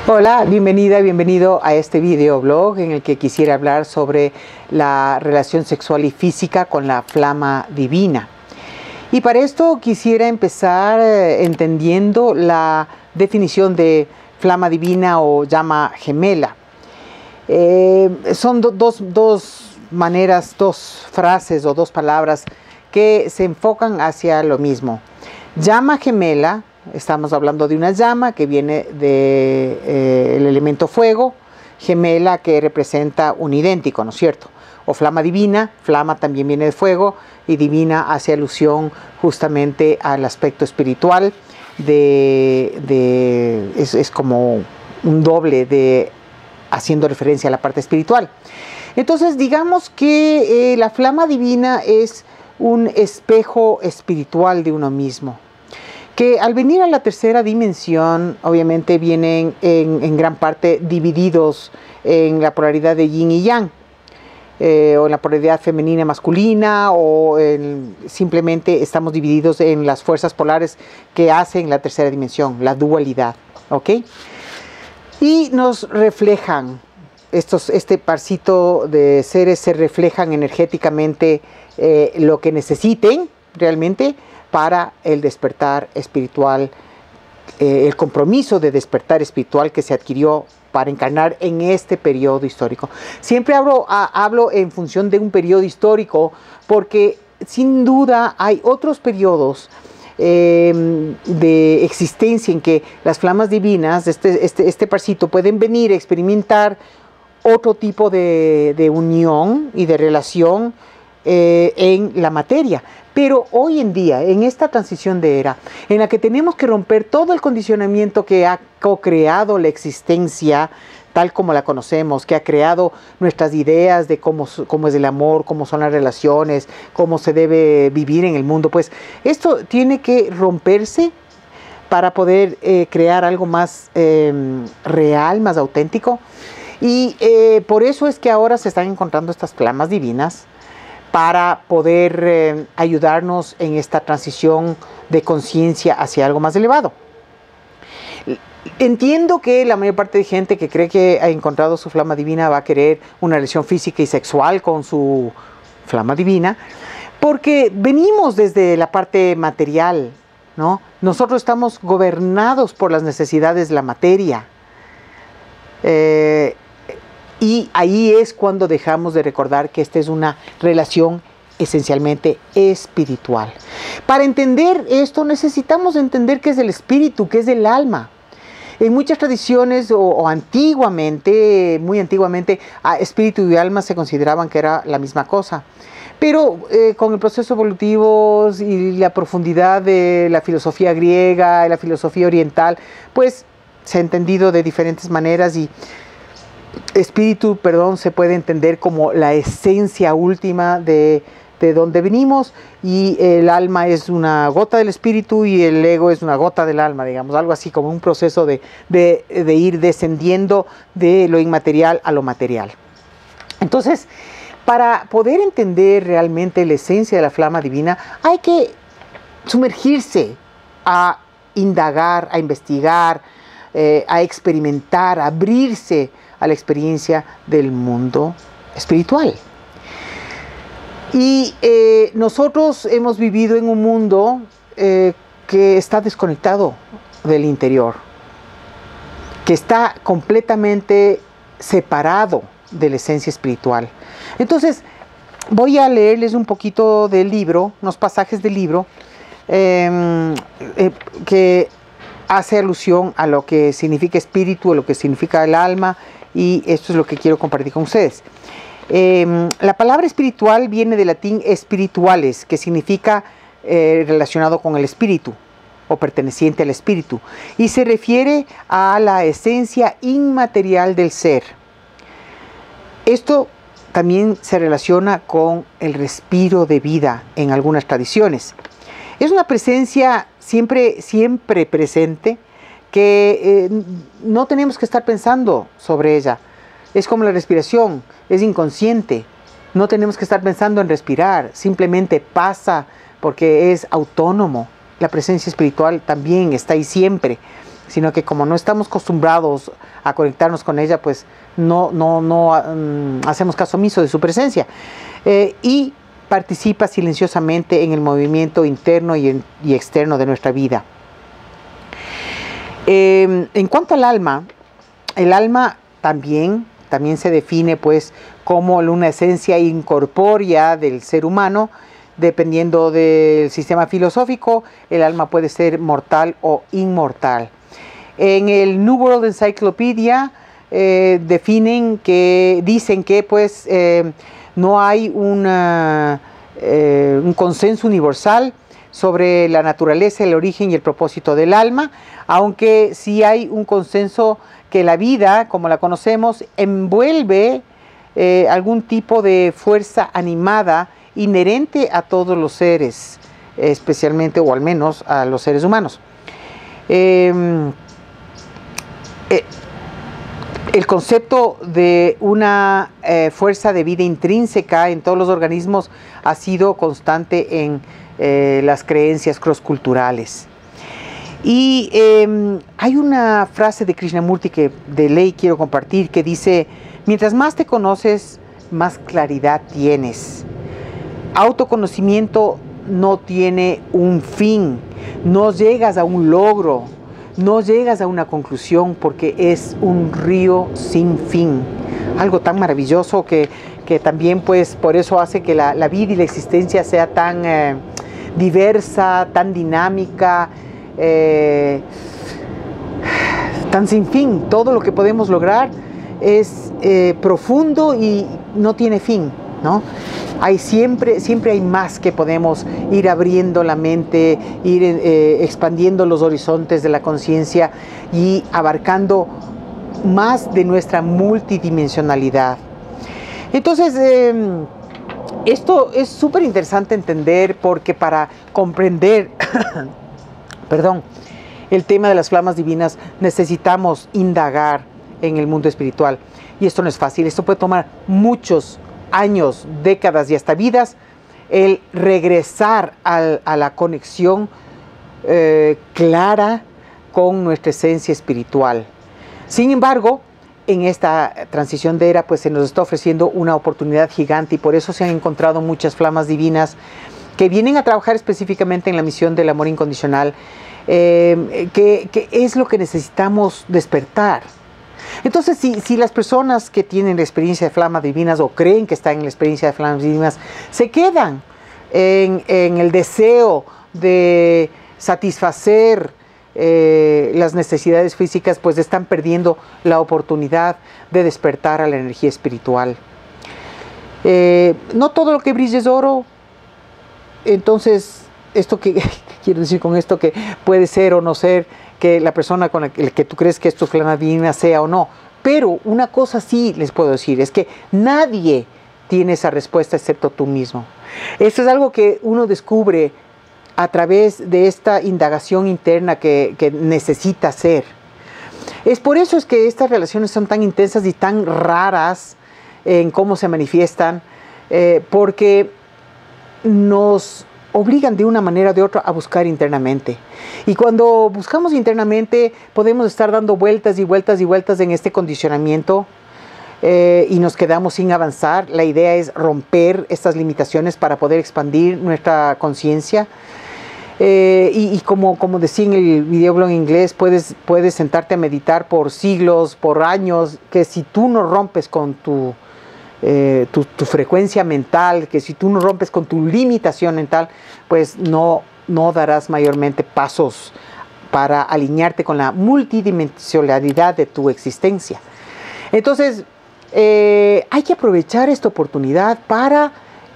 Hola, bienvenida, bienvenido a este videoblog en el que quisiera hablar sobre la relación sexual y física con la flama divina. Y para esto quisiera empezar entendiendo la definición de flama divina o llama gemela. Son dos maneras, dos frases o dos palabras que se enfocan hacia lo mismo. Llama gemela. Estamos hablando de una llama que viene del elemento fuego, gemela que representa un idéntico, ¿no es cierto? O flama divina, flama también viene de fuego y divina hace alusión justamente al aspecto espiritual, es como un doble haciendo referencia a la parte espiritual. Entonces digamos que la flama divina es un espejo espiritual de uno mismo, que al venir a la tercera dimensión, obviamente vienen en gran parte divididos en la polaridad de yin y yang, o en la polaridad femenina y masculina, o simplemente estamos divididos en las fuerzas polares que hacen la tercera dimensión, la dualidad, ¿ok? Y nos reflejan, este parcito de seres se reflejan energéticamente lo que necesiten realmente para el despertar espiritual, el compromiso de despertar espiritual que se adquirió para encarnar en este periodo histórico. Siempre hablo en función de un periodo histórico porque sin duda hay otros periodos de existencia en que las flamas divinas, este parcito, pueden venir a experimentar otro tipo de unión y de relación en la materia. Pero hoy en día, en esta transición de era, en la que tenemos que romper todo el condicionamiento que ha co-creado la existencia tal como la conocemos, que ha creado nuestras ideas de cómo es el amor, cómo son las relaciones, cómo se debe vivir en el mundo, pues esto tiene que romperse para poder crear algo más real, más auténtico. Y por eso es que ahora se están encontrando estas flamas divinas, para poder ayudarnos en esta transición de conciencia hacia algo más elevado. Entiendo que la mayor parte de gente que cree que ha encontrado su flama divina va a querer una relación física y sexual con su flama divina, porque venimos desde la parte material, ¿no? Nosotros estamos gobernados por las necesidades de la materia. Y ahí es cuando dejamos de recordar que esta es una relación esencialmente espiritual. Para entender esto necesitamos entender qué es el espíritu, qué es el alma. En muchas tradiciones o antiguamente, muy antiguamente, espíritu y alma se consideraban que era la misma cosa. Pero con el proceso evolutivo y la profundidad de la filosofía griega y la filosofía oriental, pues se ha entendido de diferentes maneras y espíritu, se puede entender como la esencia última de donde venimos, y el alma es una gota del espíritu y el ego es una gota del alma, digamos, algo así como un proceso de ir descendiendo de lo inmaterial a lo material. Entonces, para poder entender realmente la esencia de la flama divina, hay que sumergirse a indagar, a investigar, a experimentar, a abrirse a la experiencia del mundo espiritual. Y nosotros hemos vivido en un mundo que está desconectado del interior, que está completamente separado de la esencia espiritual. Entonces, voy a leerles un poquito del libro, unos pasajes del libro, que hace alusión a lo que significa espíritu, a lo que significa el alma, y esto es lo que quiero compartir con ustedes. La palabra espiritual viene del latín spirituales, que significa relacionado con el espíritu o perteneciente al espíritu, y se refiere a la esencia inmaterial del ser. Esto también se relaciona con el respiro de vida en algunas tradiciones. Es una presencia siempre presente, que no tenemos que estar pensando sobre ella. Es como la respiración, es inconsciente. No tenemos que estar pensando en respirar, simplemente pasa porque es autónomo. La presencia espiritual también está ahí siempre. sino que como no estamos acostumbrados a conectarnos con ella, pues no hacemos caso omiso de su presencia. Y participa silenciosamente en el movimiento interno y externo de nuestra vida. En cuanto al alma, el alma también se define pues como una esencia incorpórea del ser humano. Dependiendo del sistema filosófico, el alma puede ser mortal o inmortal. En el New World Encyclopedia dicen que pues no hay un consenso universal sobre la naturaleza, el origen y el propósito del alma, aunque sí hay un consenso que la vida, como la conocemos, envuelve algún tipo de fuerza animada inherente a todos los seres, especialmente o al menos a los seres humanos. El concepto de una fuerza de vida intrínseca en todos los organismos ha sido constante en las creencias crossculturales. Y hay una frase de Krishnamurti que de ley quiero compartir que dice: mientras más te conoces, más claridad tienes. Autoconocimiento no tiene un fin, no llegas a un logro, no llegas a una conclusión, porque es un río sin fin. Algo tan maravilloso que también pues por eso hace que la vida y la existencia sea tan diversa, tan dinámica, tan sin fin. Todo lo que podemos lograr es profundo y no tiene fin, ¿no? Siempre hay más que podemos ir abriendo la mente, ir expandiendo los horizontes de la conciencia y abarcando más de nuestra multidimensionalidad. Entonces, esto es súper interesante entender, porque para comprender perdón, el tema de las flamas divinas necesitamos indagar en el mundo espiritual. Y esto no es fácil, esto puede tomar muchos años, décadas y hasta vidas, el regresar a la conexión clara con nuestra esencia espiritual. Sin embargo, en esta transición de era, pues se nos está ofreciendo una oportunidad gigante, y por eso se han encontrado muchas flamas divinas que vienen a trabajar específicamente en la misión del amor incondicional, que es lo que necesitamos despertar. Entonces, si las personas que tienen la experiencia de flamas divinas o creen que están en la experiencia de flamas divinas se quedan en el deseo de satisfacer las necesidades físicas, pues están perdiendo la oportunidad de despertar a la energía espiritual. No todo lo que brilla es oro. Entonces, ¿esto qué quiero decir con esto? Que puede ser o no ser que la persona con la que tú crees que es tu flama divina sea o no. Pero una cosa sí les puedo decir, es que nadie tiene esa respuesta excepto tú mismo. Esto es algo que uno descubre a través de esta indagación interna que necesita hacer. Es por eso es que estas relaciones son tan intensas y tan raras en cómo se manifiestan, porque nos obligan de una manera o de otra a buscar internamente. Y cuando buscamos internamente, podemos estar dando vueltas y vueltas y vueltas en este condicionamiento, y nos quedamos sin avanzar. La idea es romper estas limitaciones para poder expandir nuestra conciencia. Y como decía en el videoblog en inglés, puedes sentarte a meditar por siglos, por años, que si tú no rompes con tu frecuencia mental, que si tú no rompes con tu limitación mental, pues no darás mayormente pasos para alinearte con la multidimensionalidad de tu existencia. Entonces, hay que aprovechar esta oportunidad para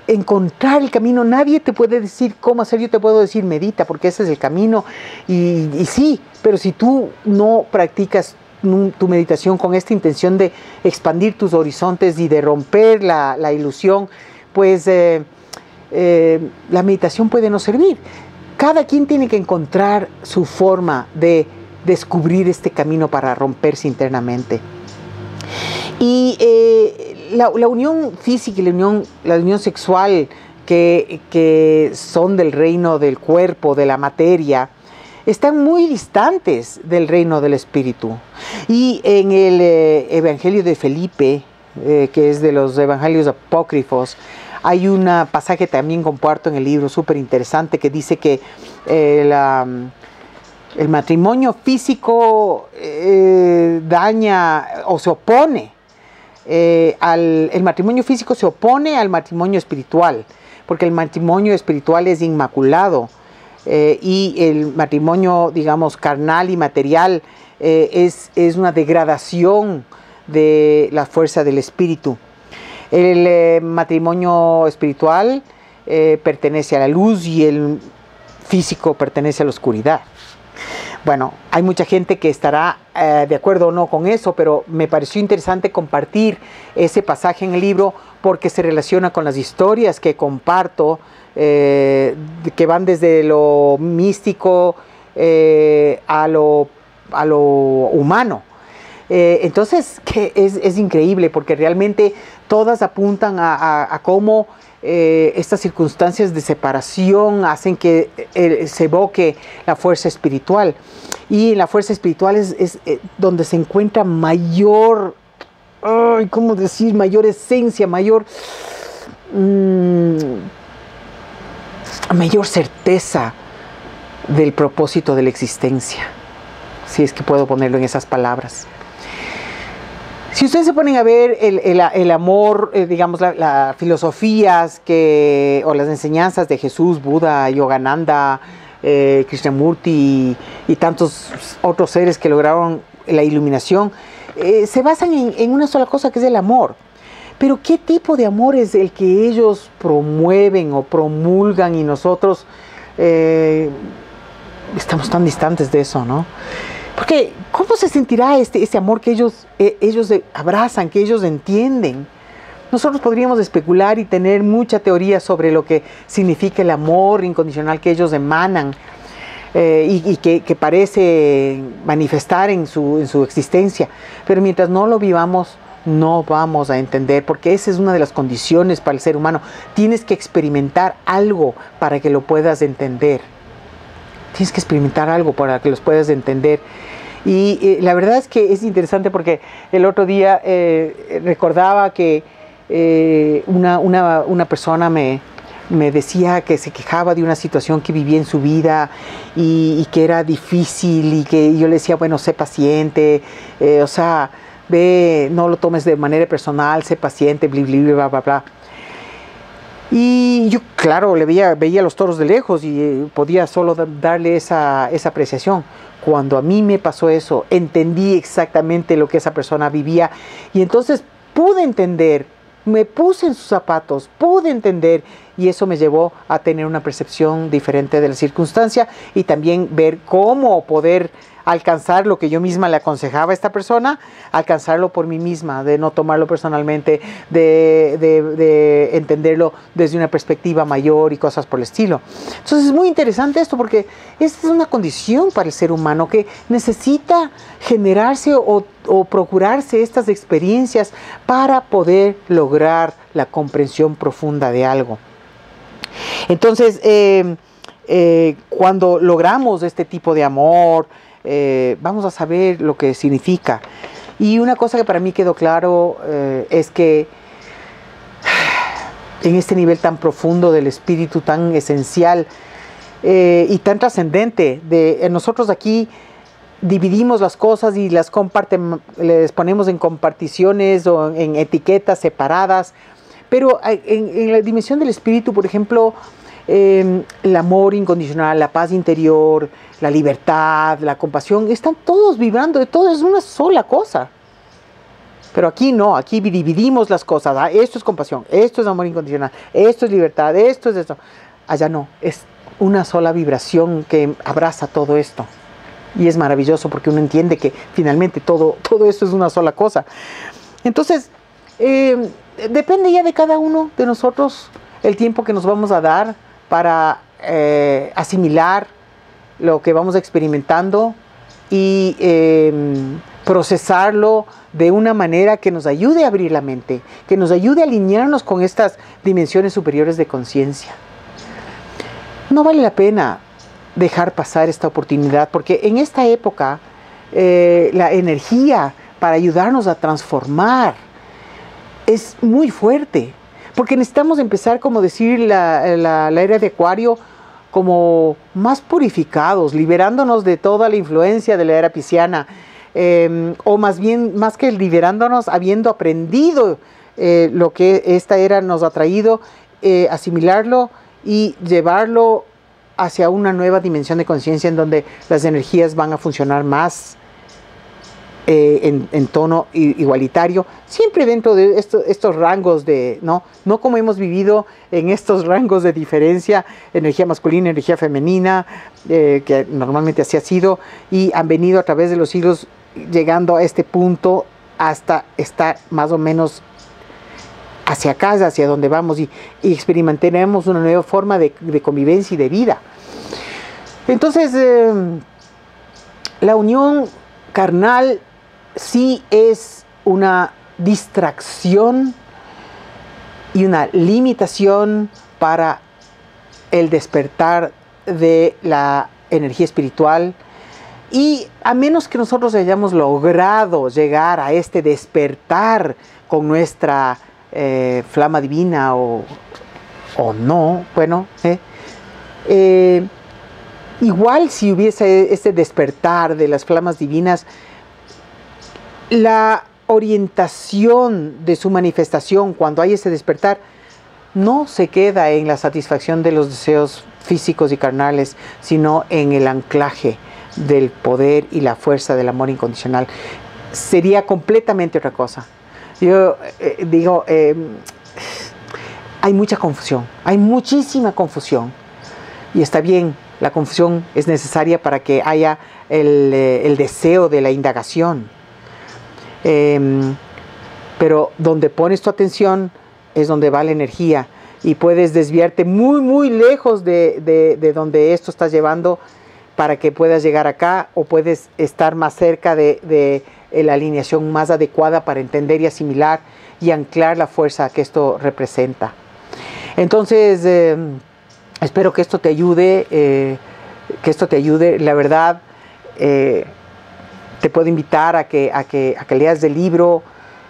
encontrar el camino. Nadie te puede decir cómo hacer. Yo te puedo decir medita, porque ese es el camino, y sí, pero si tú no practicas tu meditación con esta intención de expandir tus horizontes y de romper la ilusión, pues la meditación puede no servir. Cada quien tiene que encontrar su forma de descubrir este camino para romperse internamente. Y la unión física y la unión sexual que son del reino del cuerpo, de la materia, están muy distantes del reino del Espíritu. Y en el Evangelio de Felipe, que es de los evangelios apócrifos, hay un pasaje también comparto en el libro súper interesante que dice que el matrimonio físico daña o se opone. El matrimonio físico se opone al matrimonio espiritual, porque el matrimonio espiritual es inmaculado. Y el matrimonio, digamos, carnal y material es una degradación de la fuerza del espíritu. El matrimonio espiritual pertenece a la luz y el físico pertenece a la oscuridad. Bueno, hay mucha gente que estará de acuerdo o no con eso, pero me pareció interesante compartir ese pasaje en el libro porque se relaciona con las historias que comparto, que van desde lo místico a lo humano. Entonces, que es increíble porque realmente todas apuntan a cómo estas circunstancias de separación hacen que se evoque la fuerza espiritual. Y en la fuerza espiritual es donde se encuentra mayor, ¿cómo decir? Mayor esencia, mayor certeza del propósito de la existencia. Si es que puedo ponerlo en esas palabras. Si ustedes se ponen a ver el amor, digamos, las filosofías o las enseñanzas de Jesús, Buda, Yogananda, Krishnamurti y tantos otros seres que lograron la iluminación, se basan en una sola cosa, que es el amor. Pero ¿qué tipo de amor es el que ellos promueven o promulgan y nosotros estamos tan distantes de eso, ¿no? Porque ¿cómo se sentirá ese amor que ellos abrazan, que ellos entienden? Nosotros podríamos especular y tener mucha teoría sobre lo que significa el amor incondicional que ellos emanan y que parece manifestar en su existencia. Pero mientras no lo vivamos, no vamos a entender, porque esa es una de las condiciones para el ser humano. Tienes que experimentar algo para que lo puedas entender. Tienes que experimentar algo para que los puedas entender. Y la verdad es que es interesante porque el otro día recordaba que una persona me decía que se quejaba de una situación que vivía en su vida y que era difícil, y que yo le decía, bueno, sé paciente, o sea, ve, no lo tomes de manera personal, sé paciente, bla, bla, bla. Y yo, claro, veía los toros de lejos y podía solo darle esa apreciación. Cuando a mí me pasó eso, entendí exactamente lo que esa persona vivía y entonces pude entender, me puse en sus zapatos, pude entender, y eso me llevó a tener una percepción diferente de la circunstancia y también ver cómo poder alcanzar lo que yo misma le aconsejaba a esta persona, alcanzarlo por mí misma, de no tomarlo personalmente, de entenderlo desde una perspectiva mayor y cosas por el estilo. Entonces es muy interesante esto porque esta es una condición para el ser humano que necesita generarse o procurarse estas experiencias para poder lograr la comprensión profunda de algo. Entonces, cuando logramos este tipo de amor, vamos a saber lo que significa. Y una cosa que para mí quedó claro es que en este nivel tan profundo del espíritu, tan esencial y tan trascendente, nosotros aquí dividimos las cosas y les ponemos en comparticiones o en etiquetas separadas, pero en la dimensión del espíritu, por ejemplo, el amor incondicional, la paz interior, la libertad, la compasión, están todos vibrando, de todo es una sola cosa. Pero aquí no, aquí dividimos las cosas. Esto es compasión, esto es amor incondicional, esto es libertad, esto es esto. Allá no, es una sola vibración que abraza todo esto. Y es maravilloso porque uno entiende que finalmente todo esto es una sola cosa. Entonces, depende ya de cada uno de nosotros el tiempo que nos vamos a dar para asimilar lo que vamos experimentando y procesarlo de una manera que nos ayude a abrir la mente, que nos ayude a alinearnos con estas dimensiones superiores de conciencia. No vale la pena dejar pasar esta oportunidad, porque en esta época la energía para ayudarnos a transformar es muy fuerte, porque necesitamos empezar, como decir la era de Acuario, como más purificados, liberándonos de toda la influencia de la era pisciana, o más bien, más que liberándonos, habiendo aprendido lo que esta era nos ha traído, asimilarlo y llevarlo hacia una nueva dimensión de conciencia en donde las energías van a funcionar más en tono igualitario, siempre dentro de estos rangos de, no como hemos vivido en estos rangos de diferencia, energía masculina, energía femenina, que normalmente así ha sido, y han venido a través de los siglos llegando a este punto hasta estar más o menos hacia acá, hacia donde vamos, y experimentaremos una nueva forma de convivencia y de vida. Entonces, la unión carnal sí es una distracción y una limitación para el despertar de la energía espiritual, y a menos que nosotros hayamos logrado llegar a este despertar con nuestra flama divina o no, bueno, igual si hubiese este despertar de las flamas divinas, la orientación de su manifestación cuando hay ese despertar no se queda en la satisfacción de los deseos físicos y carnales, sino en el anclaje del poder y la fuerza del amor incondicional. Sería completamente otra cosa. Yo digo, hay mucha confusión, hay muchísima confusión, y está bien, la confusión es necesaria para que haya el deseo de la indagación. Pero donde pones tu atención es donde va la energía, y puedes desviarte muy muy lejos de donde esto estás llevando para que puedas llegar acá, o puedes estar más cerca de la alineación más adecuada para entender y asimilar y anclar la fuerza que esto representa. Entonces espero que esto te ayude, la verdad. Te puedo invitar a que leas el libro.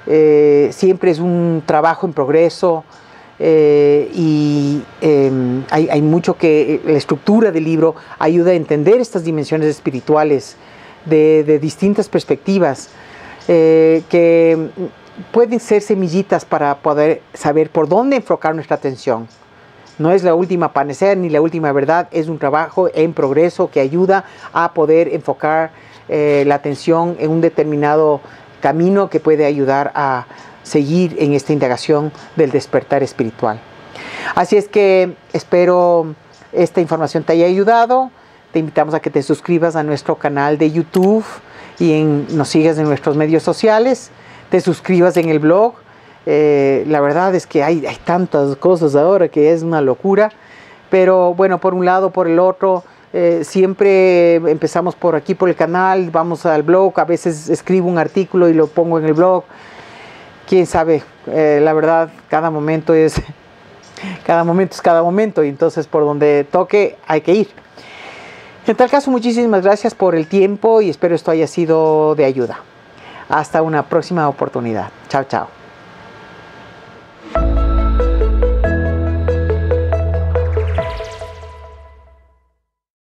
Siempre es un trabajo en progreso, y hay mucho que la estructura del libro ayuda a entender estas dimensiones espirituales de distintas perspectivas, que pueden ser semillitas para poder saber por dónde enfocar nuestra atención. No es la última panacea ni la última verdad, es un trabajo en progreso que ayuda a poder enfocar la atención en un determinado camino que puede ayudar a seguir en esta indagación del despertar espiritual. Así es que espero esta información te haya ayudado. Te invitamos a que te suscribas a nuestro canal de YouTube y nos sigas en nuestros medios sociales. Te suscribas en el blog. La verdad es que hay tantas cosas ahora que es una locura. Pero bueno, por un lado, por el otro, siempre empezamos por aquí, por el canal, vamos al blog. A veces escribo un artículo y lo pongo en el blog. Quién sabe, la verdad, cada momento es cada momento, y entonces por donde toque hay que ir. En tal caso, muchísimas gracias por el tiempo y espero esto haya sido de ayuda. Hasta una próxima oportunidad. Chao, chao.